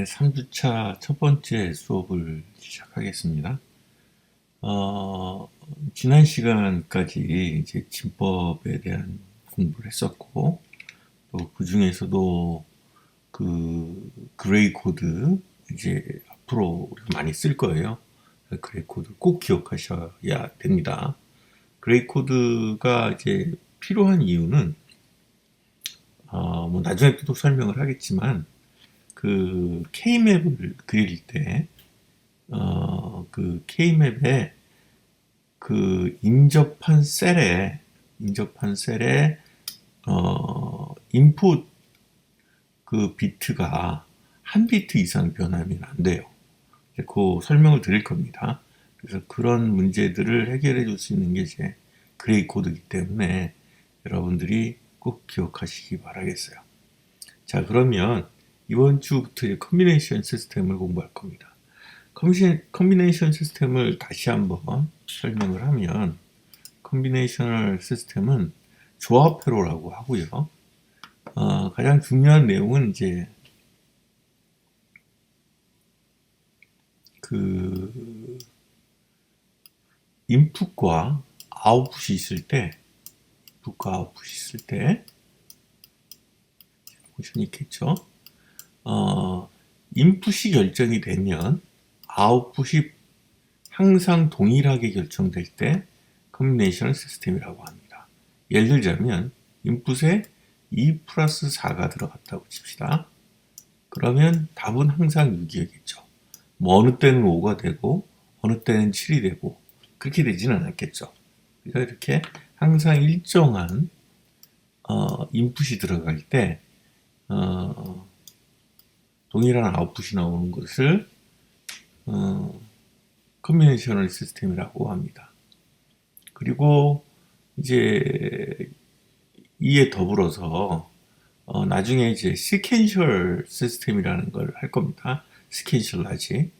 3주차 첫 번째 수업을 시작하겠습니다. 지난 시간까지 이제 진법에 대한 공부를 했었고, 또 그 중에서도 그 그레이 코드, 이제 앞으로 우리가 많이 쓸 거예요. 그레이 코드 꼭 기억하셔야 됩니다. 그레이 코드가 이제 필요한 이유는, 뭐 나중에 또 설명을 하겠지만, 그 K맵을 그릴 때, 그 K맵에 그 인접한 셀에 인풋 그 비트가 한 비트 이상 변하면 안 돼요. 그 설명을 드릴 겁니다. 그래서 그런 문제들을 해결해 줄 수 있는 게 이제 그레이 코드이기 때문에 여러분들이 꼭 기억하시기 바라겠어요. 자, 그러면 이번 주부터 컨비네이션 시스템을 공부할 겁니다. 컨비네이션 시스템을 다시 한번 설명을 하면, 컨비네이셔널 시스템은 조합 회로라고 하고요. 가장 중요한 내용은 이제 그 인풋과 아웃풋이 있을 때, 포션이 있겠죠. 인풋이 결정이 되면 아웃풋이 항상 동일하게 결정될 때 컨비네이션 시스템이라고 합니다. 예를 들자면 인풋에 2 플러스 4가 들어갔다고 칩시다. 그러면 답은 항상 6이겠죠. 뭐 어느 때는 5가 되고 어느 때는 7이 되고 그렇게 되지는 않았겠죠. 그러니까 이렇게 항상 일정한 인풋이 들어갈 때 동일한 아웃풋이 나오는 것을 컨비네이셔널 시스템이라고 합니다. 그리고 이제 이에 더불어서 나중에 이제 시퀀셜 시스템이라는 걸 할 겁니다. 시퀀셜 라직.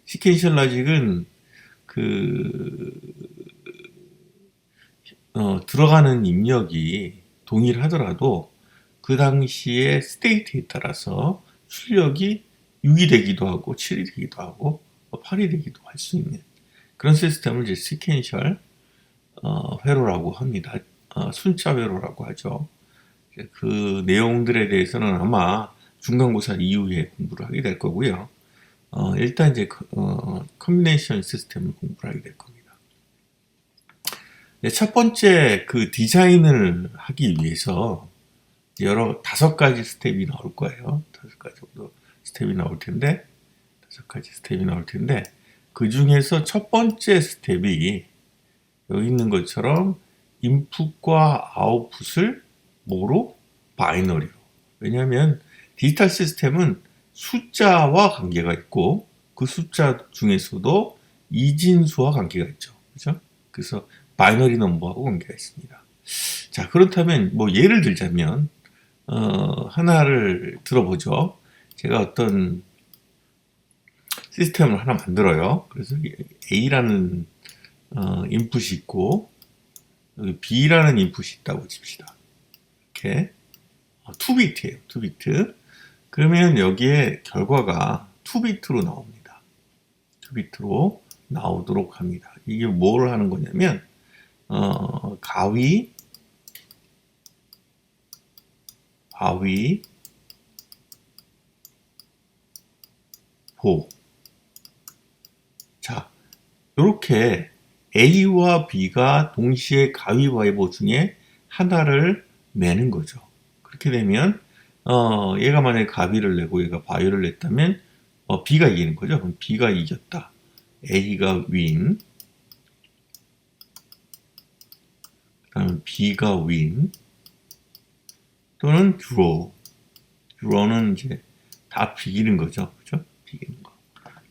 시퀀셜 라직은 들어가는 입력이 동일하더라도 그 당시의 스테이트에 따라서 출력이 6이 되기도 하고 7이 되기도 하고 8이 되기도 할 수 있는 그런 시스템을 이제 시퀀셜 회로라고 합니다. 순차 회로라고 하죠. 그 내용들에 대해서는 아마 중간고사 이후에 공부를 하게 될 거고요. 일단 이제 컨비네이션 시스템을 공부를 하게 될 겁니다. 첫 번째 그 디자인을 하기 위해서 여러 5가지 스텝이 나올 거예요. 5가지 정도 스텝이 나올 텐데, 그 중에서 첫 번째 스텝이 여기 있는 것처럼 인풋과 아웃풋을 뭐로? 바이너리로. 왜냐하면 디지털 시스템은 숫자와 관계가 있고 그 숫자 중에서도 이진수와 관계가 있죠. 그죠? 그래서 바이너리 넘버하고 관계가 있습니다. 자, 그렇다면 뭐 예를 들자면 하나를 들어보죠. 제가 어떤 시스템을 하나 만들어요. 그래서 A라는 인풋이 있고 여기 B라는 인풋이 있다고 칩시다. 이렇게 2비트예요. 2비트. 그러면 여기에 결과가 2비트로 나옵니다. 2비트로 나오도록 합니다. 이게 뭘 하는 거냐면 가위, 보. 자, 이렇게 A와 B가 동시에 가위바위보 중에 하나를 내는 거죠. 그렇게 되면 얘가 만약에 가위를 내고 얘가 바위를 냈다면 B가 이기는 거죠. 그럼 B가 이겼다. A가 윈. 그 다음에 B가 윈. 또는 드로우는 이제 다 비기는 거죠. 그죠? 비기는 거.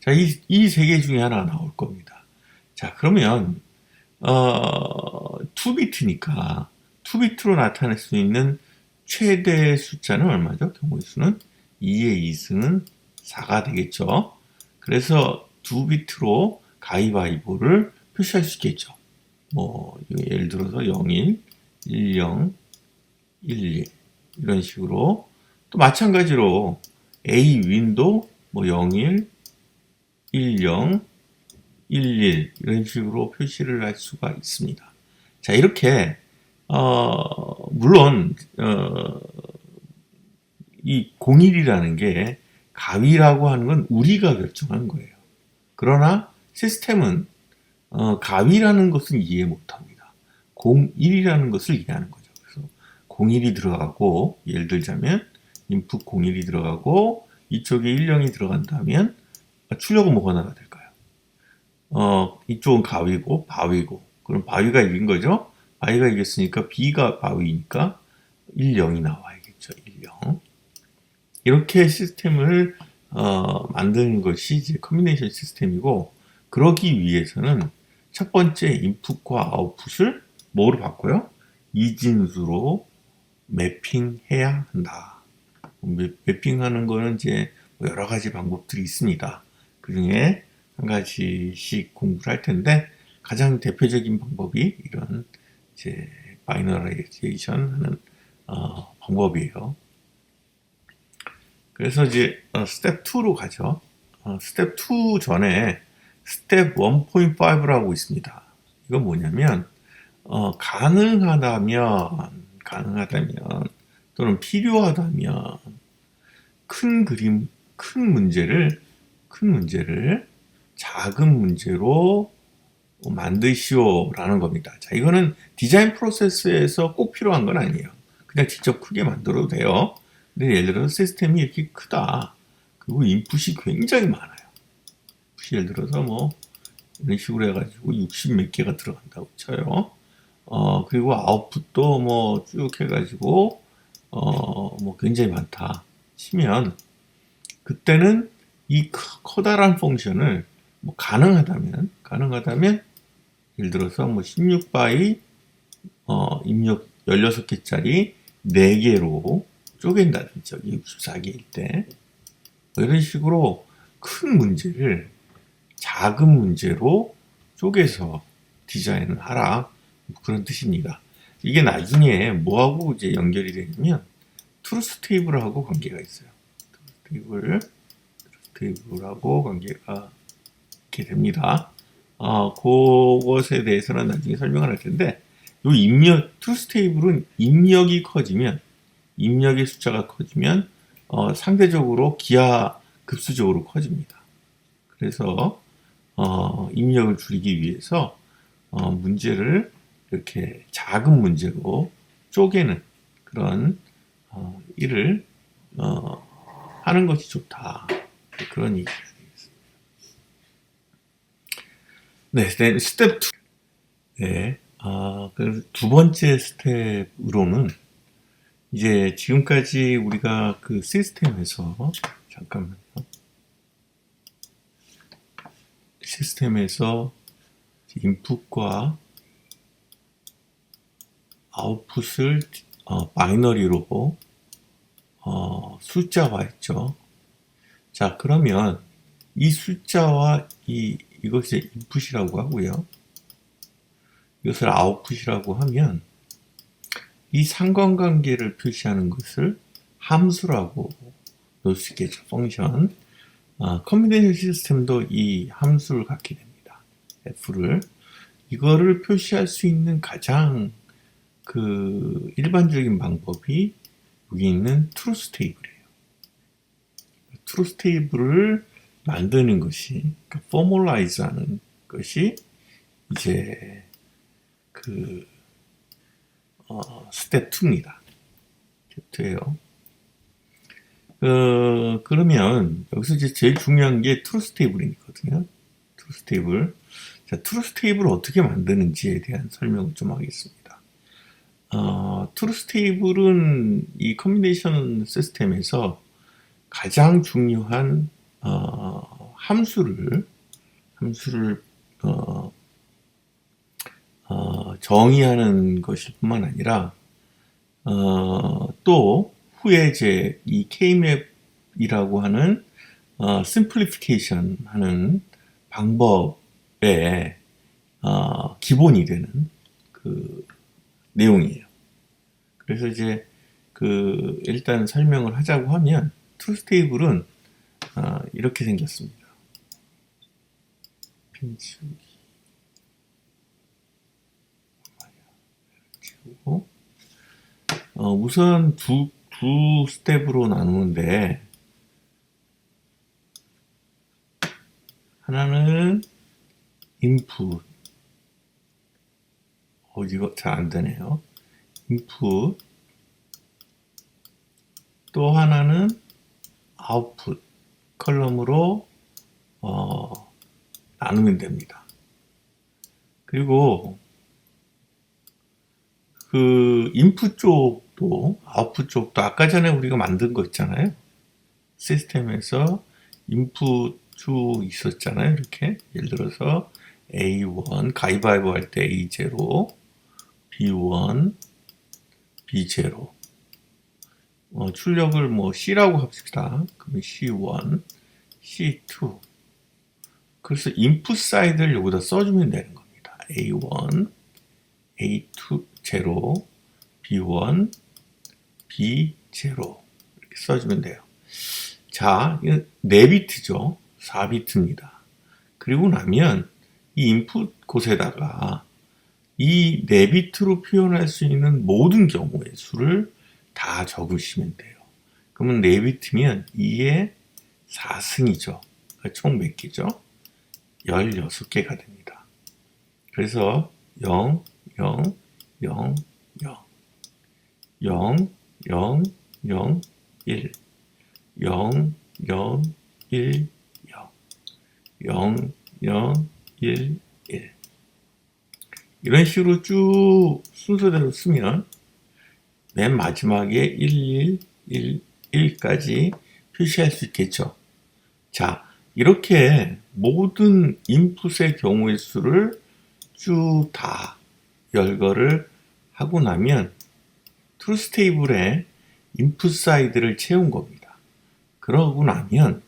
자, 이 세 개 중에 하나 나올 겁니다. 자, 그러면 2비트니까 2비트로 나타낼 수 있는 최대 숫자는 얼마죠? 경우의 수는 2의 2승은 4가 되겠죠. 그래서 2비트로 가위바위보를 표시할 수 있겠죠. 뭐 예를 들어서 01, 10, 11 이런 식으로. 또 마찬가지로 A 윈도 뭐 01, 10, 11 이런 식으로 표시를 할 수가 있습니다. 자, 이렇게 물론 이 01이라는 게 가위라고 하는 건 우리가 결정한 거예요. 그러나 시스템은 가위라는 것은 이해 못합니다. 01이라는 것을 이해하는 거죠. 그래서 01이 들어가고 예를 들자면 인풋 01이 들어가고 이쪽에 10이 들어간다면 출력은 뭐가 나와야 될까요? 이쪽은 가위고 바위고 그럼 바위가 이긴 거죠? 바위가 이겼으니까 B가 바위니까 10이 나와야겠죠. 10. 이렇게 시스템을 만드는 것이 이제 커뮤니케이션 시스템이고 그러기 위해서는 첫 번째 인풋과 아웃풋을 뭐로 바꿔요? 이진수로 매핑해야 한다. 매핑하는 거는 이제 여러 가지 방법들이 있습니다. 그 중에 한 가지씩 공부를 할 텐데 가장 대표적인 방법이 이런 이제 바이너라이제이션 하는 방법이에요. 그래서 이제 스텝 2로 가죠. 스텝 2 전에 스텝 1.5라고 있습니다. 이건 뭐냐면 가능하다면 또는 필요하다면 큰 문제를 작은 문제로 만드시오라는 겁니다. 자, 이거는 디자인 프로세스에서 꼭 필요한 건 아니에요. 그냥 직접 크게 만들어도 돼요. 근데 예를 들어서 시스템이 이렇게 크다. 그리고 인풋이 굉장히 많아요. 예를 들어서 뭐 이런 식으로 해가지고 60 몇 개가 들어간다고 쳐요. 그리고 아웃풋도 뭐 쭉 해가지고 뭐 굉장히 많다 치면 그때는 이 커다란 펑션을 뭐 가능하다면 예를 들어서 뭐 16바이 입력 16개짜리 4개로 쪼갠다든지 64개일 때 이런 식으로 큰 문제를 작은 문제로 쪼개서 디자인을 하라 그런 뜻입니다. 이게 나중에 뭐하고 이제 연결이 되냐면 트루스 테이블하고 관계가 있어요. 트루스 테이블하고 관계가 있게 됩니다. 그것에 대해서는 나중에 설명을 할 텐데 트루스 테이블은 입력이 커지면 입력의 숫자가 커지면 상대적으로 기하급수적으로 커집니다. 그래서 입력을 줄이기 위해서 문제를 이렇게 작은 문제로 쪼개는 그런 일을 하는 것이 좋다. 그런 얘기가 되겠습니다. 네, 스텝 2. 네, 그래서 두 번째 스텝으로는 이제 지금까지 우리가 그 시스템에서 잠깐만요. 시스템에서 인풋과 아웃풋을 바이너리로 숫자화했죠. 자, 그러면 이 숫자와 이것을 인풋이라고 하고요. 이것을 아웃풋이라고 하면 이 상관관계를 표시하는 것을 함수라고 놓을 수 있겠죠. 펑션. 컴비네이션 시스템도 이 함수를 갖게 됩니다. f를. 이거를 표시할 수 있는 가장 그 일반적인 방법이 여기 있는 트루스 테이블이에요. 트루스 테이블을 만드는 것이, 그러니까 포멀라이즈 하는 것이 이제 그 스텝 2입니다. 스텝 2예요. 그러면 여기서 이제 제일 중요한 게 트루스 테이블이거든요. 트루스 테이블. 자, 트루스 테이블을 어떻게 만드는지에 대한 설명을 좀 하겠습니다. 트루스 테이블은 이 커뮤니케이션 시스템에서 가장 중요한 함수를 정의하는 것일 뿐만 아니라 또 후에 이제 이 K맵이라고 하는 심플리피케이션 하는 방법의 기본이 되는 그 내용이에요. 그래서 이제 일단 설명을 하자고 하면 트루스 테이블은 이렇게 생겼습니다. 핀치우기. 지우고. 우선 두 스텝으로 나누는데, 하나는 인풋. 이거 잘 안 되네요. 인풋. 또 하나는 아웃풋 컬럼으로 나누면 됩니다. 그리고 그 인풋 쪽도 아웃풋 쪽도 아까 전에 우리가 만든 거 있잖아요. 시스템에서 인풋 쭉 있었잖아요. 이렇게 예를 들어서 A1 가위바위보 할 때 A0, B1, B0. 출력을 뭐 C라고 합시다. 그러면 C1, C2. 그래서 인풋 사이드를 여기다 써주면 되는 겁니다. A1, A2, 0, B1, B0 이렇게 써주면 돼요. 자, 이건 4비트죠. 4비트입니다. 그리고 나면 이 인풋 곳에다가 이 4비트로 표현할 수 있는 모든 경우의 수를 다 적으시면 돼요. 그러면 4비트면 2의 4승이죠. 총 몇 개죠? 16개가 됩니다. 그래서 0, 0, 0, 0, 0, 0, 0, 1, 0, 0, 1, 0, 0, 0, 1, 1. 이런 식으로 쭉 순서대로 쓰면 맨 마지막에 1, 1, 1, 1까지 표시할 수 있겠죠. 자, 이렇게 모든 인풋의 경우의 수를 쭉 다 열거를 하고 나면 트루스 테이블에 인풋 사이드를 채운 겁니다. 그러고 나면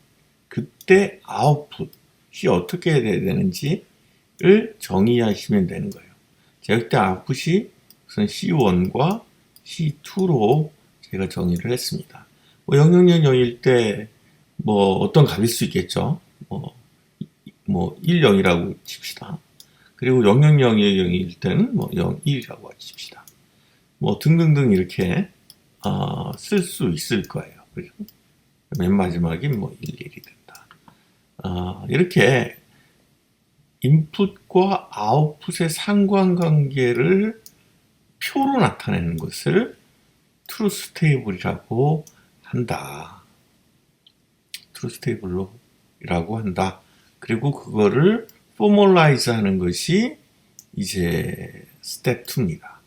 그때 아웃풋이 어떻게 해야 되는지를 정의하시면 되는 거예요. 제가 그때 아웃풋이 우선 C1과 C2로 제가 정의를 했습니다. 뭐 000일 때 뭐 어떤 값일 수 있겠죠. 뭐 1, 0이라고 칩시다. 그리고 00010일 때는 뭐 0, 1이라고 칩시다. 뭐 등등등 이렇게 쓸 수 있을 거예요. 그죠? 맨 마지막이 뭐 1, 1이 된다. 이렇게 인풋과 아웃풋의 상관관계를 표로 나타내는 것을 트루스 테이블이라고 한다. 트루스 테이블이라고 한다. 그리고 그거를 포멀라이즈 하는 것이 이제 스텝 2입니다.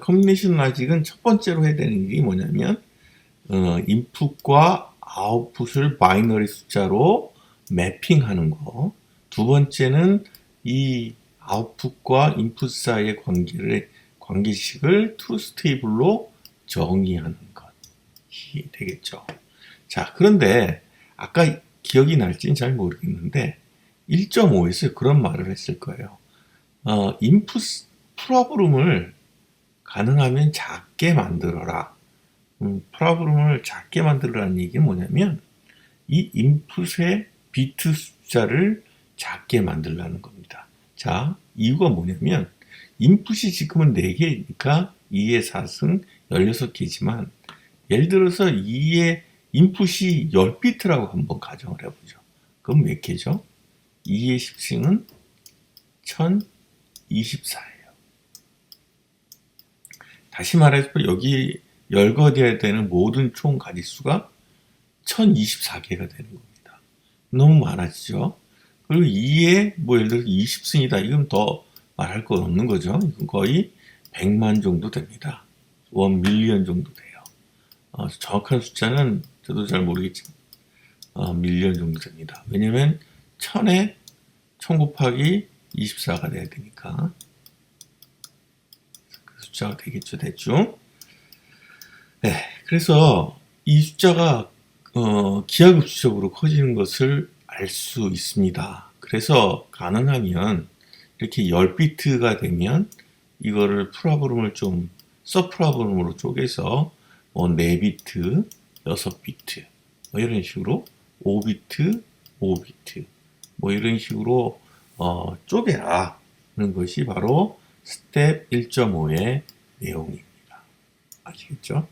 커뮤니케이션 로직은 첫 번째로 해야 되는 게 뭐냐면 인풋과 아웃풋을 바이너리 숫자로 매핑하는 거. 두 번째는 이 아웃풋과 인풋 사이의 관계식을 트루스 테이블로 정의하는 것이 되겠죠. 자, 그런데 아까 기억이 날지는 잘 모르겠는데 1.5에서 그런 말을 했을 거예요. 인풋 프로그램을 가능하면 작게 만들어라. 프로그램을 작게 만들어라는 얘기는 뭐냐면 이 인풋의 비트 숫자를 작게 만들라는 겁니다. 자, 이유가 뭐냐면 인풋이 지금은 4개니까 2의 4승 16개지만 예를 들어서 2의 인풋이 10비트라고 한번 가정을 해보죠. 그럼 몇 개죠? 2의 10승은 1024예요. 다시 말해서 여기 열거되어야 되는 모든 총 가지수가 1024개가 되는 겁니다. 너무 많아지죠? 그리고 2에 뭐 예를 들어서 20승이다. 이건 더 말할 건 없는 거죠. 이건 거의 100만 정도 됩니다. 1밀리언 정도 돼요. 정확한 숫자는 저도 잘 모르겠지만 밀리언 정도 됩니다. 왜냐면 1000에 1000 곱하기 24가 돼야 되니까 그 숫자가 되겠죠, 대충. 네, 그래서 이 숫자가 기하급수적으로 커지는 것을 알 수 있습니다. 그래서 가능하면 이렇게 10비트가 되면 이거를 프로그램을 좀 서프로그램으로 쪼개서 4비트, 6비트 뭐 이런 식으로 5비트, 5비트 뭐 이런 식으로 쪼개라는 것이 바로 스텝 1.5의 내용입니다. 아시겠죠?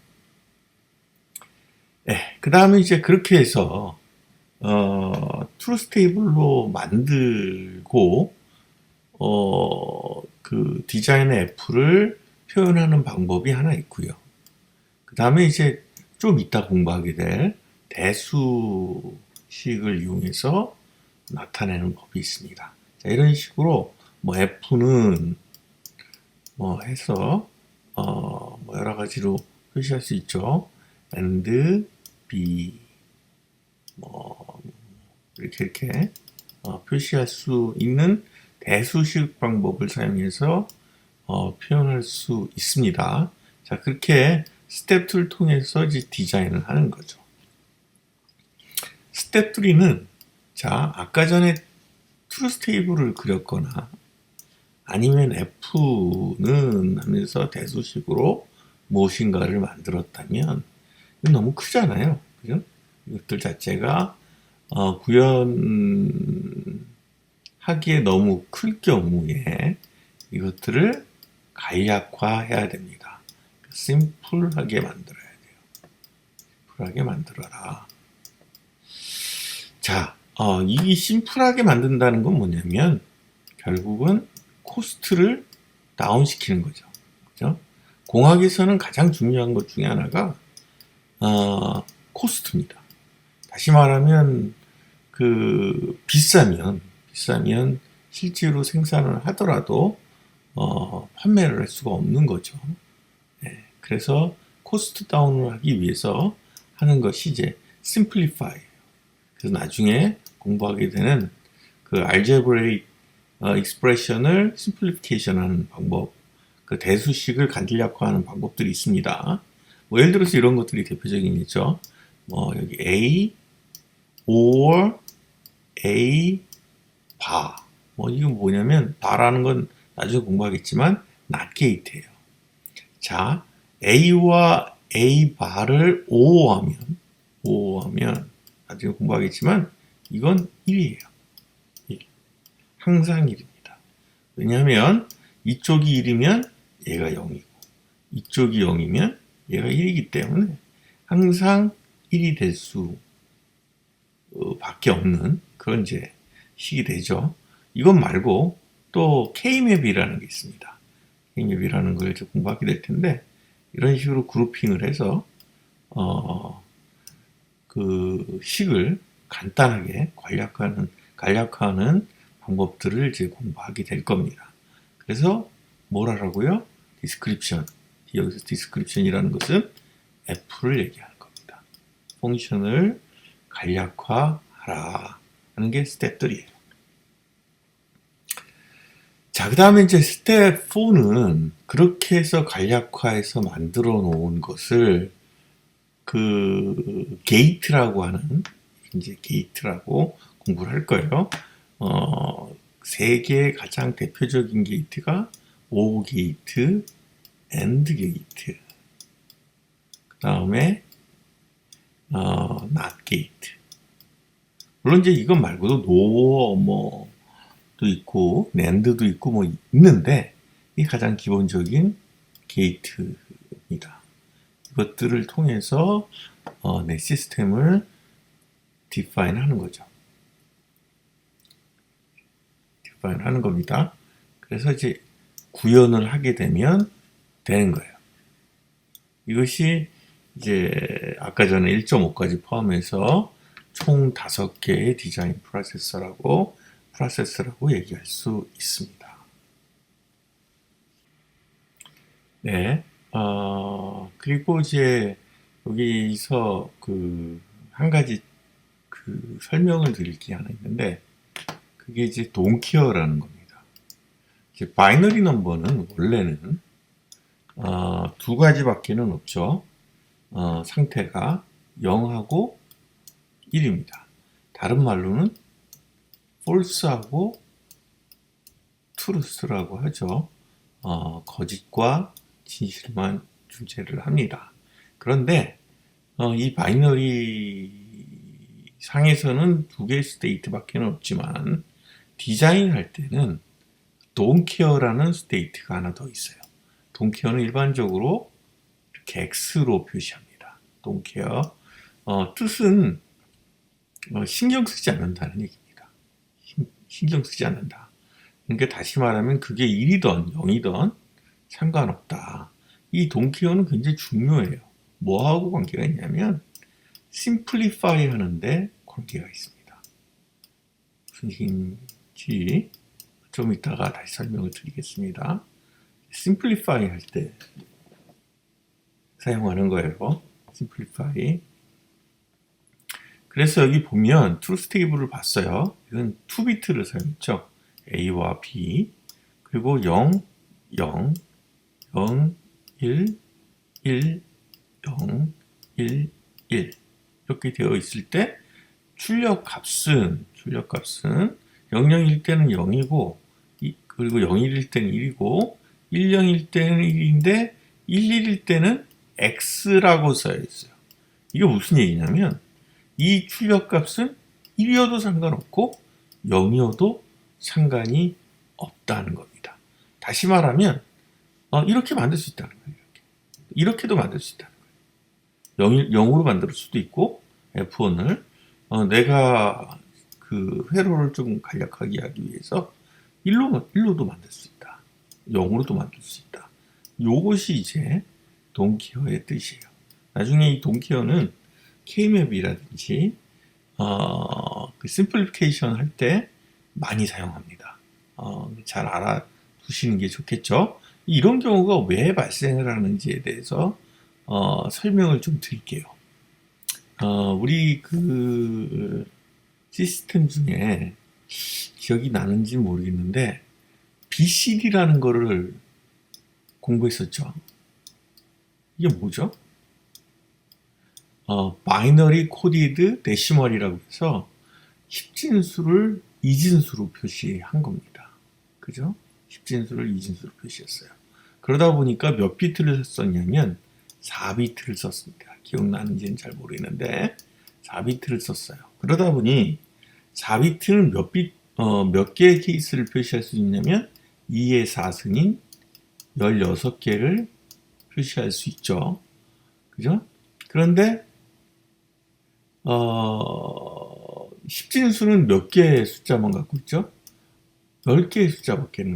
네, 그 다음에 이제 그렇게 해서 트루스 테이블로 만들고 그 디자인의 F를 표현하는 방법이 하나 있고요. 그 다음에 이제 좀 이따 공부하게 될 대수식을 이용해서 나타내는 법이 있습니다. 자, 이런 식으로 뭐 F는 뭐 해서 뭐 여러 가지로 표시할 수 있죠. and B 뭐 이렇게 표시할 수 있는 대수식 방법을 사용해서 표현할 수 있습니다. 자, 그렇게 스텝 2를 통해서 이제 디자인을 하는 거죠. 스텝 3는 자, 아까 전에 트루스 테이블을 그렸거나 아니면 F는 하면서 대수식으로 무엇인가를 만들었다면 이건 너무 크잖아요. 그죠? 이것들 자체가 구현하기에 너무 클 경우에 이것들을 간략화해야 됩니다. 심플하게 만들어야 돼요. 심플하게 만들어라. 자, 이 심플하게 만든다는 건 뭐냐면 결국은 코스트를 다운시키는 거죠. 그죠? 공학에서는 가장 중요한 것 중에 하나가 코스트입니다. 다시 말하면 비싸면 실제로 생산을 하더라도 판매를 할 수가 없는 거죠. 네, 그래서 코스트 다운을 하기 위해서 하는 것이 이제 simplify. 그래서 나중에 공부하게 되는 그 algebraic expression을 simplification 하는 방법, 그 대수식을 간략화하는 방법들이 있습니다. 뭐 예를 들어서 이런 것들이 대표적이겠죠. 뭐 여기 A, or, A, 바. 뭐 이건 뭐냐면 바라는 건 나중에 공부하겠지만 not gate예요. 자, A와 A 바를 O하면 나중에 공부하겠지만 이건 1이에요. 1. 항상 1입니다. 왜냐하면 이쪽이 1이면 얘가 0이고 이쪽이 0이면 얘가 1이기 때문에 항상 1이 될 수 밖에 없는 그런 이제 식이 되죠. 이것 말고 또 K맵이라는 게 있습니다. K맵이라는 걸 이제 공부하게 될 텐데 이런 식으로 그룹핑을 해서 그 식을 간단하게 간략화하는 방법들을 이제 공부하게 될 겁니다. 그래서 뭘 하라고요? 디스크립션. 여기서 디스크립션이라는 것은 F를 얘기하는 겁니다. 펑션을 간략화하라 하는 게 스텝 3예요. 자, 그 다음에 이제 스텝 4는 그렇게 해서 간략화해서 만들어 놓은 것을 그 게이트라고 하는 이제 게이트라고 공부를 할 거예요. 세 개의 가장 대표적인 게이트가 OR 게이트, AND 게이트, 그 다음에 NOT 게이트. 물론 이제 이것 말고도 NOR 뭐도 있고 NAND도 있고 뭐 있는데 이 가장 기본적인 게이트입니다. 이것들을 통해서 내 시스템을 define 하는 거죠. define 하는 겁니다. 그래서 이제 구현을 하게 되면 되는 거예요. 이것이 이제 아까 전에 1.5까지 포함해서 총 5개의 디자인 프로세서라고 얘기할 수 있습니다. 네. 그리고 이제 여기서 한 가지 설명을 드릴 게 하나 있는데 그게 이제 don't care라는 겁니다. 이제 바이너리 넘버는 원래는 두 가지밖에는 없죠. 상태가 0하고 1입니다. 다른 말로는 false하고 truth라고 하죠. 거짓과 진실만 존재를 합니다. 그런데 이 바이너리 상에서는 두 개의 스테이트밖에 없지만 디자인할 때는 don't care라는 스테이트가 하나 더 있어요. don't care는 일반적으로 이렇게 X로 표시합니다. don't care. 뜻은 신경 쓰지 않는다는 얘기입니다. 신경 쓰지 않는다. 그러니까 다시 말하면 그게 1이든 0이든 상관없다. 이 don't care는 굉장히 중요해요. 뭐하고 관계가 있냐면 simplify 하는데 관계가 있습니다. 무슨 얘기인지 좀 이따가 다시 설명을 드리겠습니다. simplify 할 때 사용하는 거예요. simplify. 그래서 여기 보면 truth table을 봤어요. 이건 2비트를 사용했죠. A와 B 그리고 0, 0, 0, 1, 1, 0, 1, 1 이렇게 되어 있을 때 출력값은 001 때는 0이고 그리고 01일 때는 1이고 101일 때는 1인데 111일 때는 X라고 써 있어요. 이게 무슨 얘기냐면 이 출력값은 1이어도 상관없고 0이어도 상관이 없다는 겁니다. 다시 말하면 이렇게 만들 수 있다는 거예요. 이렇게도 만들 수 있다는 거예요. 0으로 만들 수도 있고 F1을 내가 그 회로를 좀 간략하게 하기 위해서 1로도 만들 수 있다. 0으로도 만들 수 있다. 요것이 이제 돈키어의 뜻이에요. 나중에 이 돈키어는 K맵이라든지 그 심플리피케이션 할 때 많이 사용합니다. 잘 알아두시는 게 좋겠죠. 이런 경우가 왜 발생을 하는지에 대해서 설명을 좀 드릴게요. 우리 그 시스템 중에 기억이 나는지 모르겠는데 BCD라는 거를 공부했었죠. 이게 뭐죠? 바이너리 코디드 데시멀이라고 해서 10진수를 2진수로 표시한 겁니다. 그죠? 10진수를 2진수로 표시했어요. 그러다 보니까 몇 비트를 썼냐면 4비트를 썼습니다. 기억나는지는 잘 모르겠는데 4비트를 썼어요. 그러다 보니 4비트는 몇 개의 케이스를 표시할 수 있냐면 2의 4승인 16개를 표시할 수 있죠. 그죠? 그런데 10진수는 몇 개의 숫자만 갖고 있죠? 10개의 숫자밖에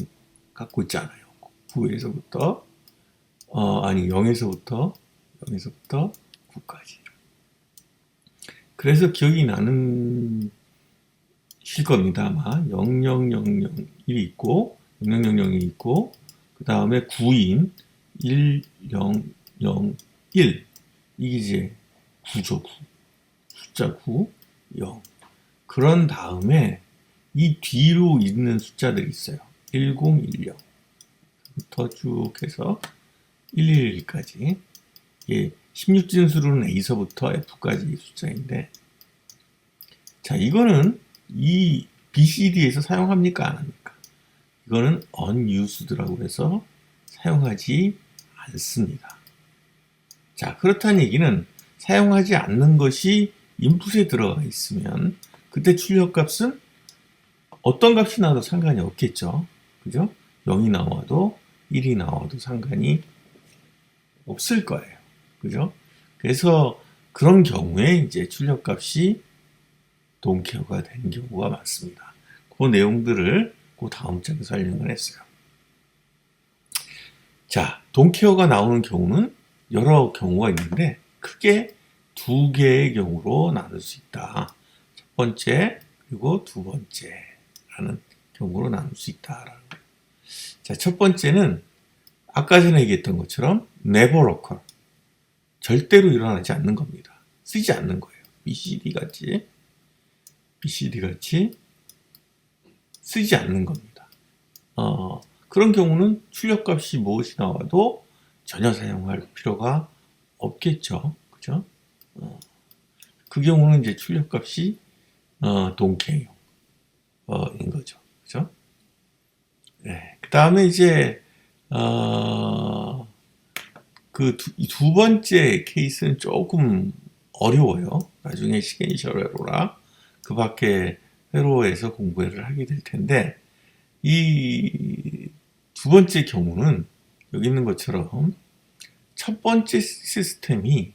갖고 있지 않아요. 9에서부터 0에서부터 9까지. 그래서 기억이 나는 실 겁니다. 아마 0000일이 있고 0000이 있고 그 다음에 9인 1001 이게 이제 9죠. 9. 숫자 9, 0. 그런 다음에 이 뒤로 있는 숫자들이 있어요. 1010부터 쭉 해서 111까지. 예, 16진수로는 A서부터 F까지 숫자인데, 자, 이거는 이 BCD에서 사용합니까? 안 합니까? 이거는 unused라고 해서 사용하지 않습니다. 자, 그렇다는 얘기는 사용하지 않는 것이 인풋에 들어가 있으면 그때 출력값은 어떤 값이 나와도 상관이 없겠죠. 그죠? 0이 나와도 1이 나와도 상관이 없을 거예요. 그죠? 그래서 그런 경우에 이제 출력값이 돈케어가 되는 경우가 많습니다. 그 내용들을 그 다음 장에 설명을 했어요. 자, 돈케어가 나오는 경우는 여러 경우가 있는데 크게 두 개의 경우로 나눌 수 있다. 첫 번째 그리고 두 번째라는 경우로 나눌 수 있다라는 거예요. 자, 첫 번째는 아까 전에 얘기했던 것처럼 never occur. 절대로 일어나지 않는 겁니다. 쓰지 않는 거예요. BCD 같이 쓰지 않는 겁니다. 그런 경우는 출력값이 무엇이 나와도 전혀 사용할 필요가 없겠죠. 그죠? 그 경우는 이제 출력값이 동캐용 인 거죠. 그죠? 네. 그 다음에 이제 그 두 번째 케이스는 조금 어려워요. 나중에 시그니처 에러라 그 밖에 회로에서 공부를 하게 될 텐데, 이 두 번째 경우는 여기 있는 것처럼 첫 번째 시스템이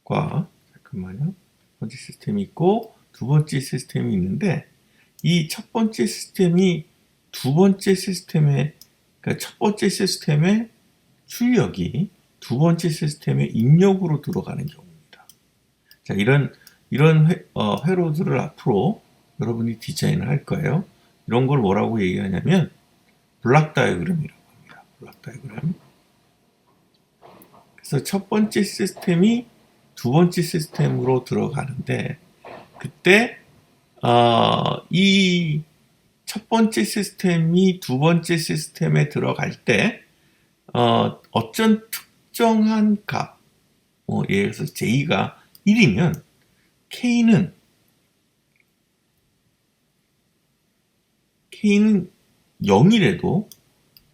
잠깐만요. 첫 번째 시스템이 있고 두 번째 시스템이 있는데, 이 첫 번째 시스템이 두 번째 시스템의, 그러니까 첫 번째 시스템의 출력이 두 번째 시스템의 입력으로 들어가는 경우입니다. 자, 이런 회로들을 앞으로 여러분이 디자인을 할 거예요. 이런 걸 뭐라고 얘기하냐면 블락 다이어그램이라고 합니다. 블락 다이어그램. 그래서 첫 번째 시스템이 두 번째 시스템으로 들어가는데, 그때 이 첫 번째 시스템이 두 번째 시스템에 들어갈 때 어떤 특정한 값, 예를 들어서 J가 1이면 K는 0이라도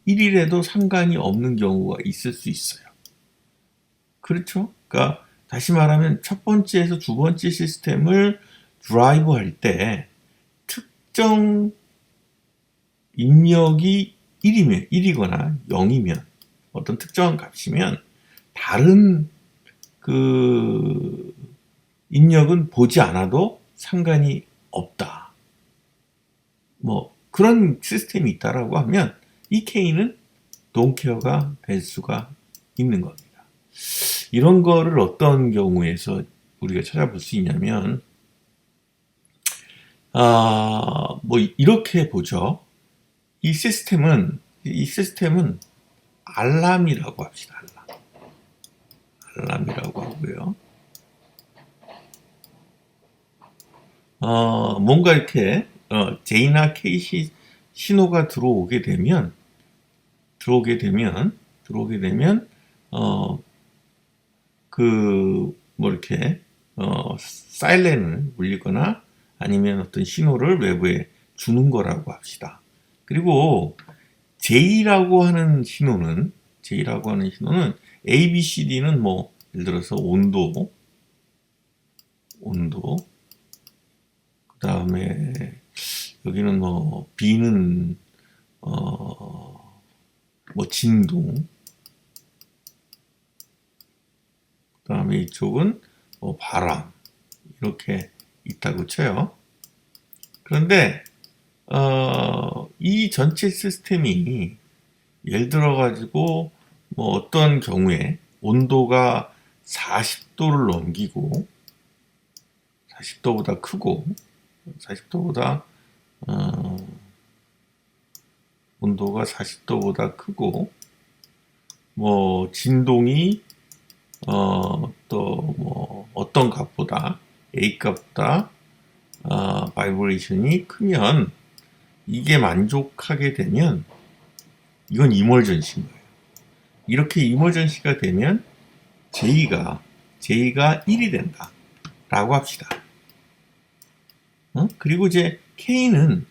1이라도 상관이 없는 경우가 있을 수 있어요. 그렇죠? 그러니까 다시 말하면 첫 번째에서 두 번째 시스템을 드라이브 할 때 특정 입력이 1이거나 0이면, 어떤 특정한 값이면 다른 그 입력은 보지 않아도 상관이 없다. 뭐 그런 시스템이 있다라고 하면 이 K는 don't care가 될 수가 있는 겁니다. 이런 거를 어떤 경우에서 우리가 찾아볼 수 있냐면, 뭐 이렇게 보죠. 이 시스템은 알람이라고 합시다. 알람이라고 하고요. 뭔가 이렇게 J나 K 신호가 들어오게 되면 뭐 이렇게 사일렌을 울리거나 아니면 어떤 신호를 외부에 주는 거라고 합시다. 그리고 J라고 하는 신호는 A, B, C, D는 뭐 예를 들어서 온도, 그 다음에 여기는 뭐 B는 뭐 진동, 그 다음에 이쪽은 뭐 바람, 이렇게 있다고 쳐요. 그런데 이 전체 시스템이 예를 들어 가지고 뭐 어떤 경우에 온도가 40도를 넘기고 40도보다 크고 40도보다 온도가 40도보다 크고 뭐 진동이 또 뭐 어떤 값보다 A 값보다 바이브레이션이 크면, 이게 만족하게 되면 이건 이머전시인 거예요. 이렇게 이머전시가 되면 J가 1이 된다 라고 합시다. 그리고 이제 K는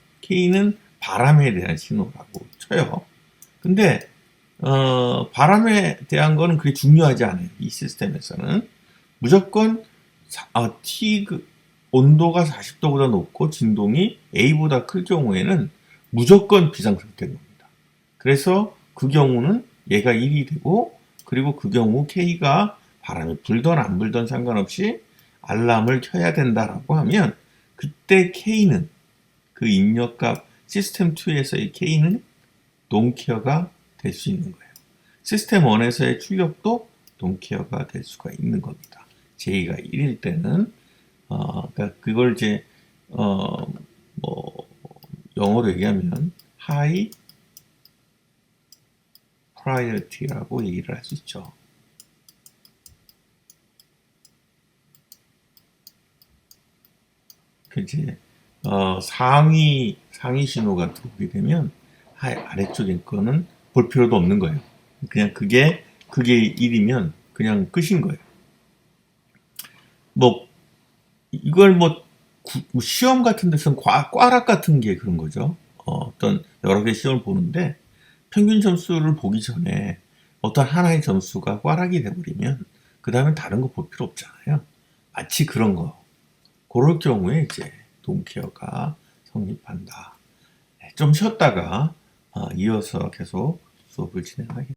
바람에 대한 신호라고 쳐요. 근데 바람에 대한 거는 그렇게 중요하지 않아요. 이 시스템에서는 무조건 온도가 40도보다 높고 진동이 A보다 클 경우에는 무조건 비상상태인 겁니다. 그래서 그 경우는 얘가 1이 되고, 그리고 그 경우 K가 바람이 불던 안 불던 상관없이 알람을 켜야 된다라고 하면, 그때 K는 그 입력값 시스템2에서의 K는 don't care가 될 수 있는 거예요. 시스템 1에서의 출력도 don't care가 될 수가 있는 겁니다. J가 1일 때는 그러니까 그걸 이제 뭐 영어로 얘기하면 high priority라고 얘기를 할 수 있죠. 이제 상위 신호가 들어오게 되면 아래쪽에 거는 볼 필요도 없는 거예요. 그냥 그게 1이면 그냥 끝인 거예요. 뭐 이걸 뭐 시험 같은 데서는 꽈락 같은 게 그런 거죠. 어떤 여러 개 시험을 보는데 평균 점수를 보기 전에 어떤 하나의 점수가 꽈락이 돼버리면 그 다음에 다른 거 볼 필요 없잖아요. 마치 그런 거. 그럴 경우에 이제 돔케어가 성립한다. 좀 쉬었다가 이어서 계속 수업을 진행하겠습니다.